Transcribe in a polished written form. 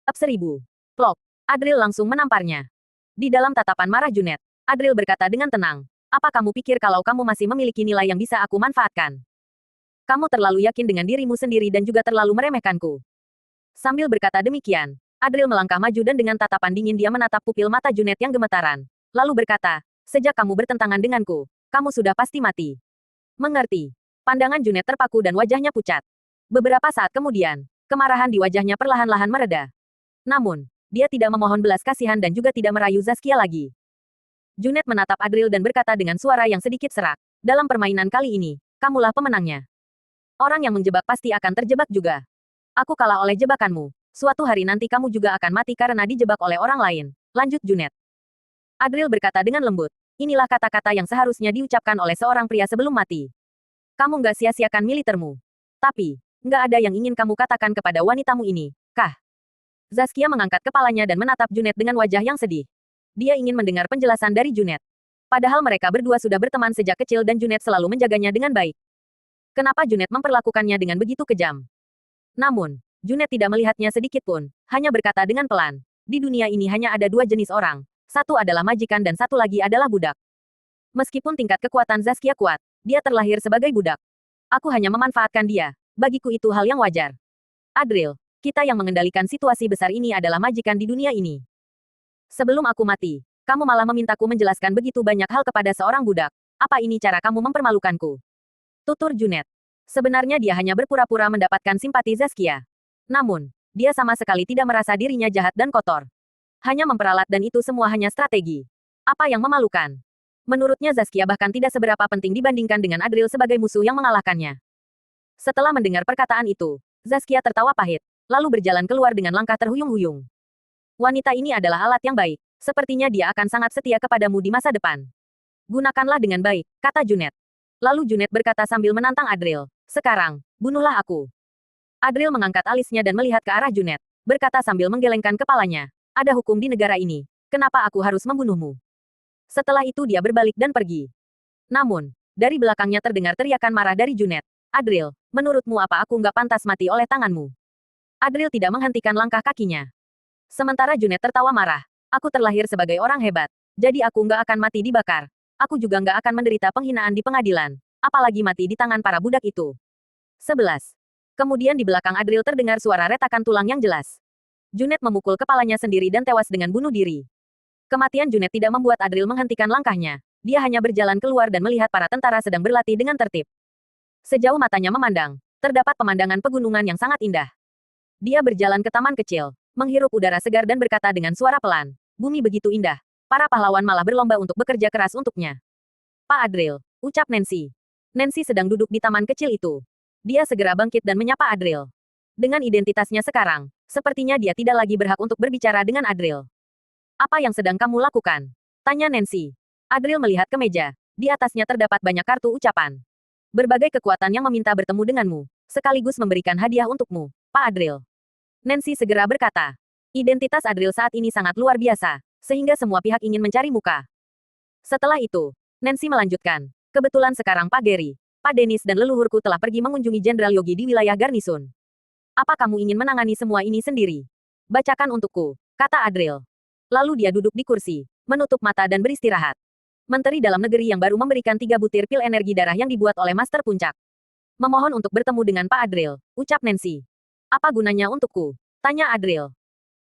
Up 1000. Plok. Adril langsung menamparnya. Di dalam tatapan marah Junet, Adril berkata dengan tenang, apa kamu pikir kalau kamu masih memiliki nilai yang bisa aku manfaatkan? Kamu terlalu yakin dengan dirimu sendiri dan juga terlalu meremehkanku. Sambil berkata demikian, Adril melangkah maju dan dengan tatapan dingin dia menatap pupil mata Junet yang gemetaran. Lalu berkata, sejak kamu bertentangan denganku, kamu sudah pasti mati. Mengerti. Pandangan Junet terpaku dan wajahnya pucat. Beberapa saat kemudian, kemarahan di wajahnya perlahan-lahan mereda. Namun, dia tidak memohon belas kasihan dan juga tidak merayu Zaskia lagi. Junet menatap Adril dan berkata dengan suara yang sedikit serak, dalam permainan kali ini, kamulah pemenangnya. Orang yang menjebak pasti akan terjebak juga. Aku kalah oleh jebakanmu. Suatu hari nanti kamu juga akan mati karena dijebak oleh orang lain. Lanjut Junet. Adril berkata dengan lembut. Inilah kata-kata yang seharusnya diucapkan oleh seorang pria sebelum mati. Kamu nggak sia-siakan militermu. Tapi, nggak ada yang ingin kamu katakan kepada wanitamu ini, kah? Zaskia mengangkat kepalanya dan menatap Junet dengan wajah yang sedih. Dia ingin mendengar penjelasan dari Junet. Padahal mereka berdua sudah berteman sejak kecil dan Junet selalu menjaganya dengan baik. Kenapa Junet memperlakukannya dengan begitu kejam? Namun, Junet tidak melihatnya sedikit pun, hanya berkata dengan pelan. Di dunia ini hanya ada dua jenis orang. Satu adalah majikan dan satu lagi adalah budak. Meskipun tingkat kekuatan Zaskia kuat, dia terlahir sebagai budak. Aku hanya memanfaatkan dia. Bagiku itu hal yang wajar. Adril, kita yang mengendalikan situasi besar ini adalah majikan di dunia ini. Sebelum aku mati, kamu malah memintaku menjelaskan begitu banyak hal kepada seorang budak. Apa ini cara kamu mempermalukanku? Tutur Junet. Sebenarnya dia hanya berpura-pura mendapatkan simpati Zaskia. Namun, dia sama sekali tidak merasa dirinya jahat dan kotor. Hanya memperalat dan itu semua hanya strategi. Apa yang memalukan? Menurutnya Zaskia bahkan tidak seberapa penting dibandingkan dengan Adril sebagai musuh yang mengalahkannya. Setelah mendengar perkataan itu, Zaskia tertawa pahit, lalu berjalan keluar dengan langkah terhuyung-huyung. Wanita ini adalah alat yang baik. Sepertinya dia akan sangat setia kepadamu di masa depan. Gunakanlah dengan baik, kata Junet. Lalu Junet berkata sambil menantang Adril. Sekarang, bunuhlah aku. Adril mengangkat alisnya dan melihat ke arah Junet, berkata sambil menggelengkan kepalanya. Ada hukum di negara ini. Kenapa aku harus membunuhmu? Setelah itu dia berbalik dan pergi. Namun, dari belakangnya terdengar teriakan marah dari Junet. Adril, menurutmu apa aku nggak pantas mati oleh tanganmu? Adril tidak menghentikan langkah kakinya. Sementara Junet tertawa marah. Aku terlahir sebagai orang hebat. Jadi aku nggak akan mati dibakar. Aku juga nggak akan menderita penghinaan di pengadilan. Apalagi mati di tangan para budak itu. 11. Kemudian di belakang Adril terdengar suara retakan tulang yang jelas. Junet memukul kepalanya sendiri dan tewas dengan bunuh diri. Kematian Junet tidak membuat Adril menghentikan langkahnya. Dia hanya berjalan keluar dan melihat para tentara sedang berlatih dengan tertib. Sejauh matanya memandang, terdapat pemandangan pegunungan yang sangat indah. Dia berjalan ke taman kecil, menghirup udara segar dan berkata dengan suara pelan, bumi begitu indah. Para pahlawan malah berlomba untuk bekerja keras untuknya. Pak Adril, ucap Nancy. Nancy sedang duduk di taman kecil itu. Dia segera bangkit dan menyapa Adril. Dengan identitasnya sekarang, sepertinya dia tidak lagi berhak untuk berbicara dengan Adril. Apa yang sedang kamu lakukan? Tanya Nancy. Adril melihat ke meja. Di atasnya terdapat banyak kartu ucapan. Berbagai kekuatan yang meminta bertemu denganmu, sekaligus memberikan hadiah untukmu, Pak Adril. Nancy segera berkata. Identitas Adril saat ini sangat luar biasa, sehingga semua pihak ingin mencari muka. Setelah itu, Nancy melanjutkan. Kebetulan sekarang Pak Gary, Pak Dennis dan leluhurku telah pergi mengunjungi Jenderal Yogi di wilayah Garnison. Apa kamu ingin menangani semua ini sendiri? Bacakan untukku, kata Adril. Lalu dia duduk di kursi, menutup mata dan beristirahat. Menteri Dalam Negeri yang baru memberikan 3 butir pil energi darah yang dibuat oleh Master Puncak. Memohon untuk bertemu dengan Pak Adril, ucap Nancy. Apa gunanya untukku? Tanya Adril.